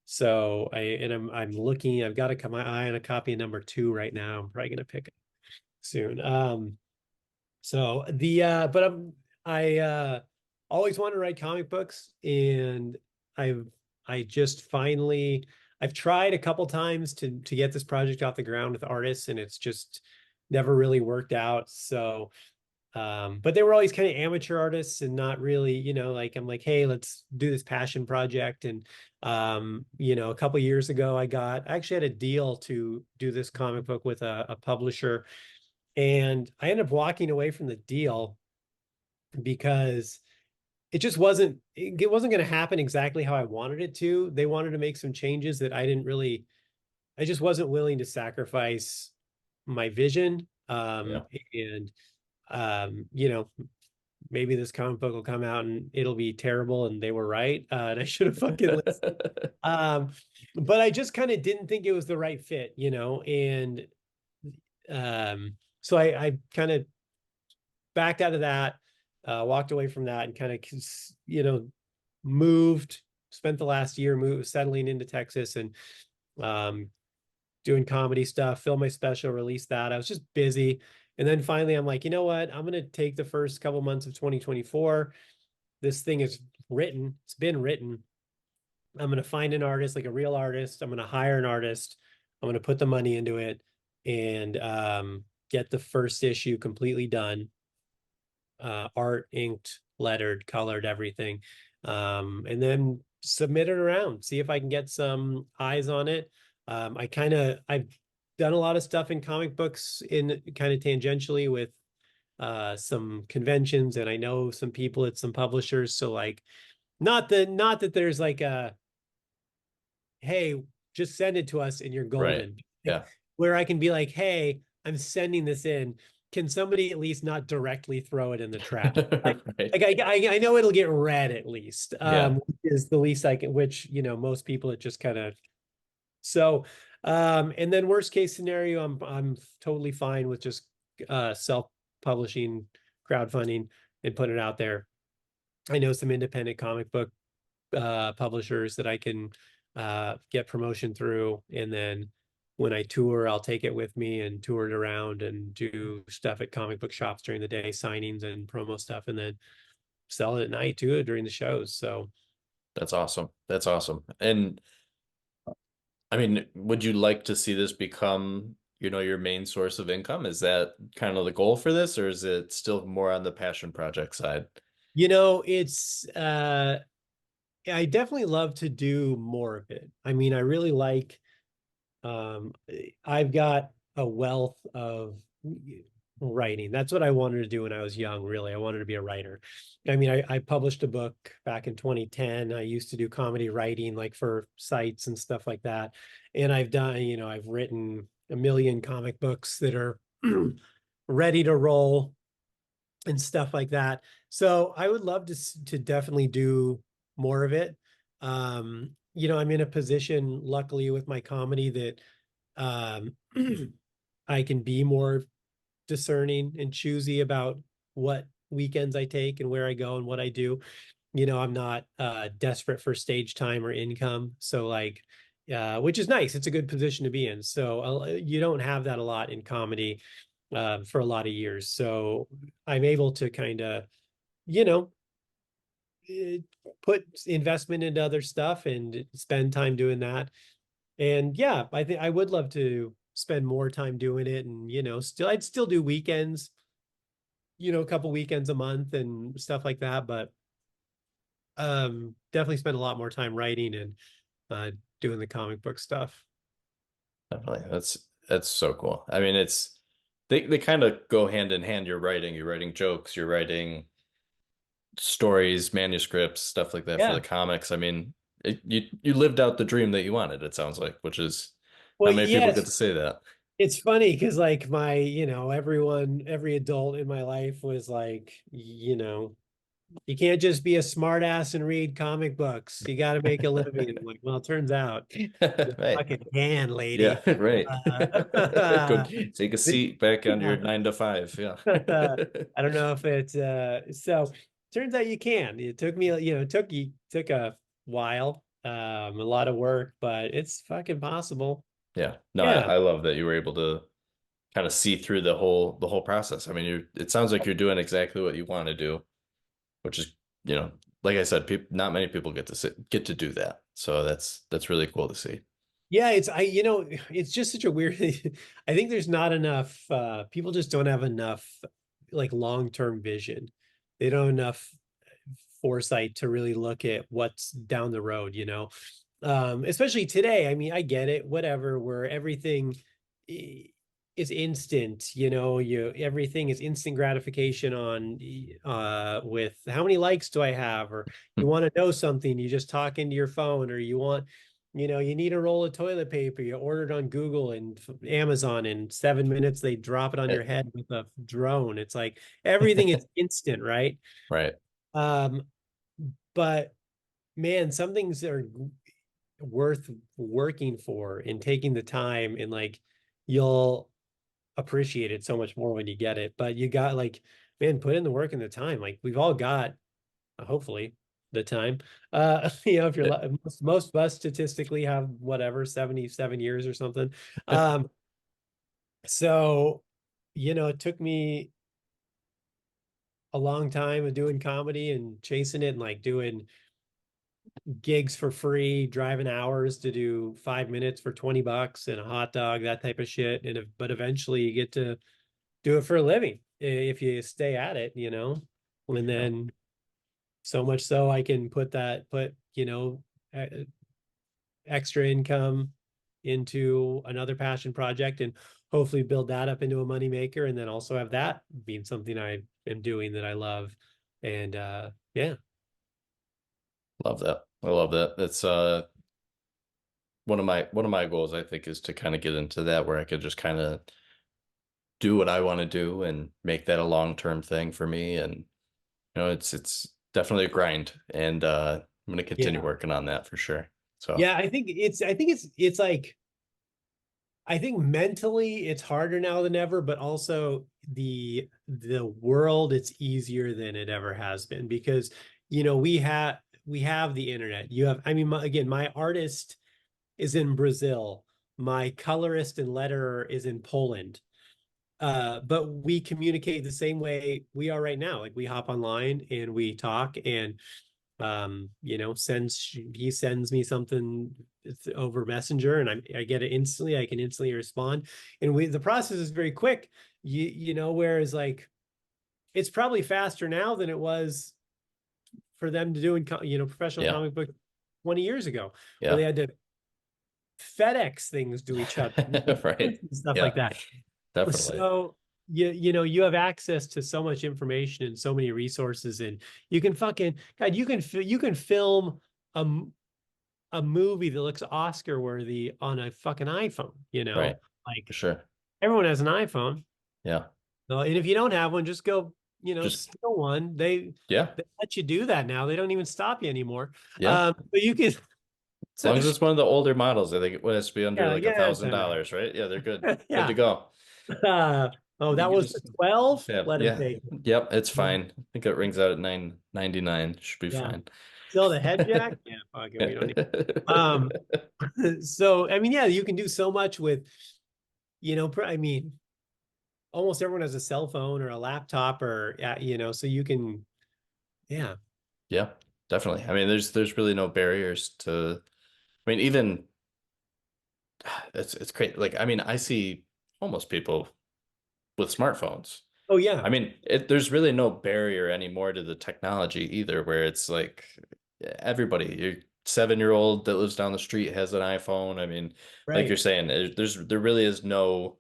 So I'm looking, I've got my eye on a copy of number 2 right now. I'm probably gonna pick it soon. So the but I always wanted to write comic books, and I've I just finally I've tried a couple times to get this project off the ground with artists, and it's just never really worked out. So but they were always kind of amateur artists and not really, like I'm like, hey, let's do this passion project. And a couple years ago I actually had a deal to do this comic book with a publisher, and I ended up walking away from the deal because it wasn't going to happen exactly how I wanted it to. They wanted to make some changes that I just wasn't willing to sacrifice my vision. Yeah. And you know, maybe this comic book will come out and it'll be terrible and they were right. And I should have fucking listened. But I just kind of didn't think it was the right fit, you know, and so I kind of backed out of that, walked away from that, and kind of, you know, spent the last year settling into Texas and um, doing comedy stuff, film my special, release that. I was just busy. And then finally, I'm like, you know what? I'm going to take the first couple months of 2024. This thing is written, it's been written. I'm going to find an artist, like a real artist. I'm going to hire an artist. I'm going to put the money into it and get the first issue completely done. Art, inked, lettered, colored, everything. And then submit it around, see if I can get some eyes on it. I've done a lot of stuff in comic books in kind of tangentially with some conventions, and I know some people at some publishers. So like, not that there's like a, hey, just send it to us and you're Right. golden. Yeah. Where I can be like, hey, I'm sending this in. Can somebody at least not directly throw it in the trash? Like, Right. I know it'll get read at least. Yeah. Which is the least I can, which, you know, most people it just kind of, so and then worst case scenario, I'm totally fine with just self-publishing, crowdfunding, and putting it out there. I know some independent comic book publishers that I can get promotion through, and then when I tour, I'll take it with me and tour it around and do stuff at comic book shops during the day, signings and promo stuff, and then sell it at night too during the shows. So That's awesome. That's awesome. And I mean, would you like to see this become, you know, your main source of income? Is that kind of the goal for this, or is it still more on the passion project side? you know, it's I definitely love to do more of it. I mean, I really like um I've got a wealth of writing. That's what I wanted to do when I was young, really. I wanted to be a writer. I mean, I published a book back in 2010. I used to do comedy writing like for sites and stuff like that. And I've done, you know, I've written a million comic books that are ready to roll and stuff like that. So I would love to definitely do more of it. You know, I'm in a position, luckily, with my comedy that um, I can be more discerning and choosy about what weekends I take and where I go and what I do. You know, I'm not desperate for stage time or income. So like, which is nice. It's a good position to be in. So you don't have that a lot in comedy for a lot of years. So I'm able to kind of, you know, eh, put investment into other stuff and spend time doing that. And yeah, I think I would love to spend more time doing it. And, you know, I'd still do weekends, you know, a couple weekends a month and stuff like that. But definitely spend a lot more time writing and doing the comic book stuff. Definitely. That's so cool. I mean, they kind of go hand in hand. You're writing jokes, you're writing stories, manuscripts, stuff like that for Yeah. the comics. I mean, you lived out the dream that you wanted, it sounds like, which is Well, not many people get yes, to say that. it's funny because like you know, every adult in my life was like, you know, you can't just be a smart ass and read comic books. You got to make a living. I'm like, well, it turns out you Right. fucking can, Yeah, lady. right. Go Uh, take a seat back on your yeah. 9 to 5. Yeah. I don't know if it's so turns out you can. It took me, you know, took a while, a lot of work, but it's fucking possible. Yeah. No, Yeah. I love that you were able to kind of see through the whole process. I mean, it sounds like you're doing exactly what you want to do, which is, you know, like I said, not many people get to do that. So that's really cool to see. Yeah, you know, it's just such a weird I think there's not enough people just don't have enough like long-term vision. They don't have enough foresight to really look at what's down the road, you know. Especially today. I mean, I get it, whatever, where everything is instant, you know, everything is instant gratification on with how many likes do I have, or you want to know something, you just talk into your phone, or you want, you need a roll of toilet paper. You order it on Google and Amazon. In 7 minutes, they drop it on your head with a drone. It's like everything is instant, right? Right. Um, but man, some things are worth working for and taking the time, and like you'll appreciate it so much more when you get it. But you got like, man, put in the work and the time. Like we've all got, hopefully, the time. If you're most of us statistically have whatever 77 years or something. So it took me a long time of doing comedy and chasing it and like doing gigs for free, driving hours to do 5 minutes for $20 and a hot dog, that type of shit. But eventually you get to do it for a living if you stay at it, and then so much so I can put extra income into another passion project and hopefully build that up into a money maker, and then also have that being something I am doing that I love. And yeah. Love that. I love that. That's one of my goals, I think, is to kind of get into that where I could just kind of do what I want to do and make that a long-term thing for me. And it's definitely a grind, and I'm going to continue Yeah. working on that for sure. So Yeah, I think it's like, I think mentally it's harder now than ever, but also the world, it's easier than it ever has been because we have the internet. I mean, again, my artist is in Brazil. My colorist and letterer is in Poland. But we communicate the same way we are right now. Like we hop online and we talk, and he sends me something over Messenger, and I get it instantly. I can instantly respond, and the process is very quick. Whereas like it's probably faster now than it was for them to do in professional yeah, comic book 20 years ago, where yeah, they had to FedEx things to each other right, and stuff like yeah, that. definitely, So you have access to so much information and so many resources, and you can you can film a, a movie that looks Oscar worthy on a fucking iPhone, right, for like sure, everyone has an iPhone. yeah, And if you don't have one, just go, just steal one. yeah, They let you do that now. They don't even stop you anymore. yeah. But you can, As long as it's one of the older models, I think it has to be under yeah, like a yeah, thousand dollars, right? Yeah, they're good to yeah. go. Oh, You that can was the just 12. yeah, Let him yeah, take it. yep, it's fine. I think it rings out at 9.99. Should be Yeah. fine. Still the head jack? Yeah, fuck it. We don't need. Um, so I mean, yeah, you can do so much with, I mean, almost everyone has a cell phone or a laptop or so you can, yeah. Yeah, definitely. I mean, there's really no barriers to. I mean, even it's great. Like, I mean, I see almost people with smartphones. Oh yeah, I mean, there's really no barrier anymore to the technology either, where it's like everybody, your 7-year-old that lives down the street has an iPhone. I mean, like you're right. saying, there really is no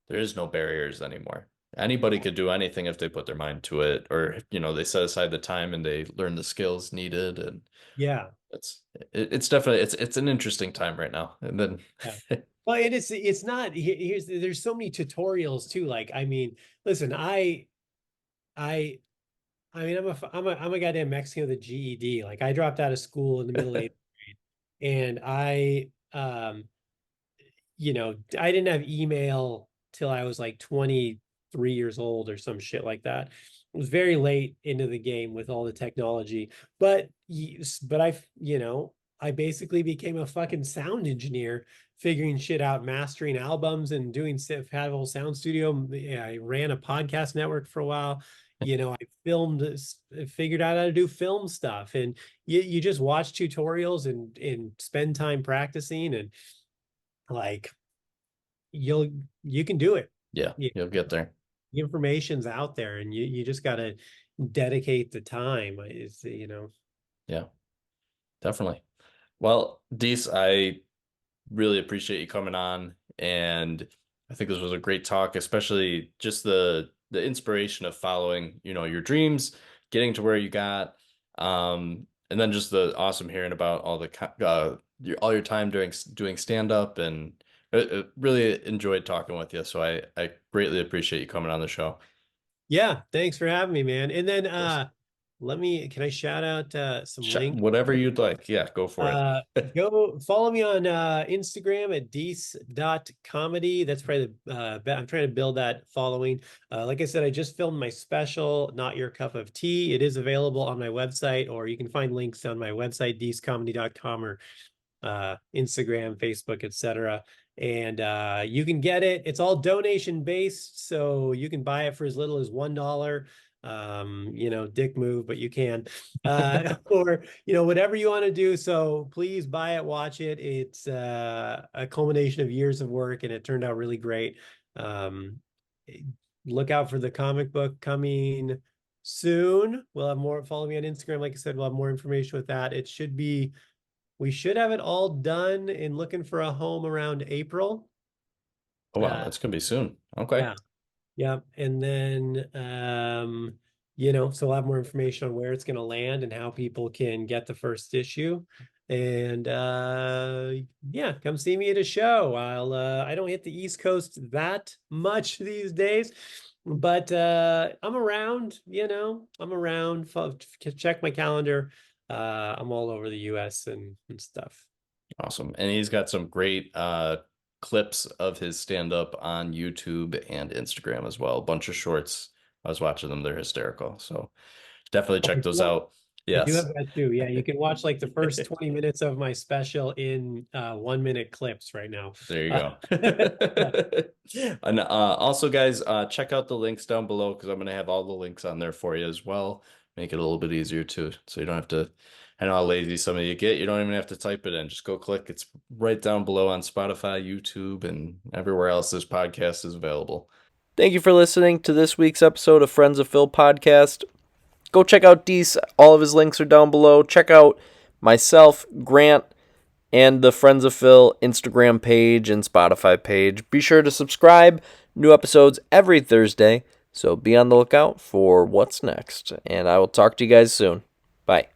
barriers anymore. Anybody could do anything if they put their mind to it, or they set aside the time and they learn the skills needed, and Yeah. it's definitely it's an interesting time right now. And then Yeah. Well, it's not there's so many tutorials too. Like, I mean, listen, I I mean, I'm a goddamn Mexican with a GED. Like I dropped out of school in the middle of 8th grade, and I didn't have email till I was like 23 years old or some shit like that. It was very late into the game with all the technology, but I basically became a fucking sound engineer, figuring shit out, mastering albums and doing stuff, had a whole sound studio. Yeah, I ran a podcast network for a while. I figured out how to do film stuff, and you just watch tutorials and spend time practicing, and like you can do it. yeah, Yeah, you'll get there. the information's out there, and you just got to dedicate the time. Yeah, definitely. Well, Deece, I really appreciate you coming on, and I think this was a great talk, especially just the inspiration of following, your dreams, getting to where you got, and then just the awesome hearing about all all your time doing stand up, and really enjoyed talking with you. So I greatly appreciate you coming on the show. Yeah, thanks for having me, man. And then Of can I shout out some course. links? Whatever you'd like. Yeah, go for it. Go follow me on Instagram at deece.comedy. That's probably I'm trying to build that following. Like I said, I just filmed my special, Not Your Cup of Tea. It is available on my website, or you can find links on my website, deececomedy.com, or Instagram, Facebook, etc. And you can get it. It's all donation based, so you can buy it for as little as $1. Dick move, but you can, or whatever you want to do. So please buy it, watch it. It's a culmination of years of work, and it turned out really great. Look out for the comic book coming soon. We'll have more. Follow me on Instagram. Like I said, we'll have more information with that. We should have it all done and looking for a home around April. Oh, wow, that's gonna be soon. Okay. Yeah. Yeah. And then, so we'll have more information on where it's going to land and how people can get the first issue. And yeah, come see me at a show. I don't hit the East Coast that much these days, but I'm around, I'm around. Check my calendar. I'm all over the US and stuff. Awesome. And he's got some great clips of his stand-up on YouTube and Instagram as well. A bunch of shorts. I was watching them. They're hysterical. So definitely check those out. I do Yes. have that too. Yeah, you can watch like the first 20 minutes of my special in 1 minute clips right now. There you go. And also, guys, check out the links down below, because I'm going to have all the links on there for you as well. Make it a little bit easier too, so you don't have to. I know how lazy some of you get. You don't even have to type it in. Just go click. It's right down below on Spotify, YouTube, and everywhere else this podcast is available. Thank you for listening to this week's episode of Friends of Phil podcast. Go check out Deece. All of his links are down below. Check out myself, Grant, and the Friends of Phil Instagram page and Spotify page. Be sure to subscribe. New episodes every Thursday, so be on the lookout for what's next. And I will talk to you guys soon. Bye.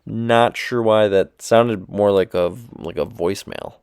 Not sure why that sounded more like a voicemail.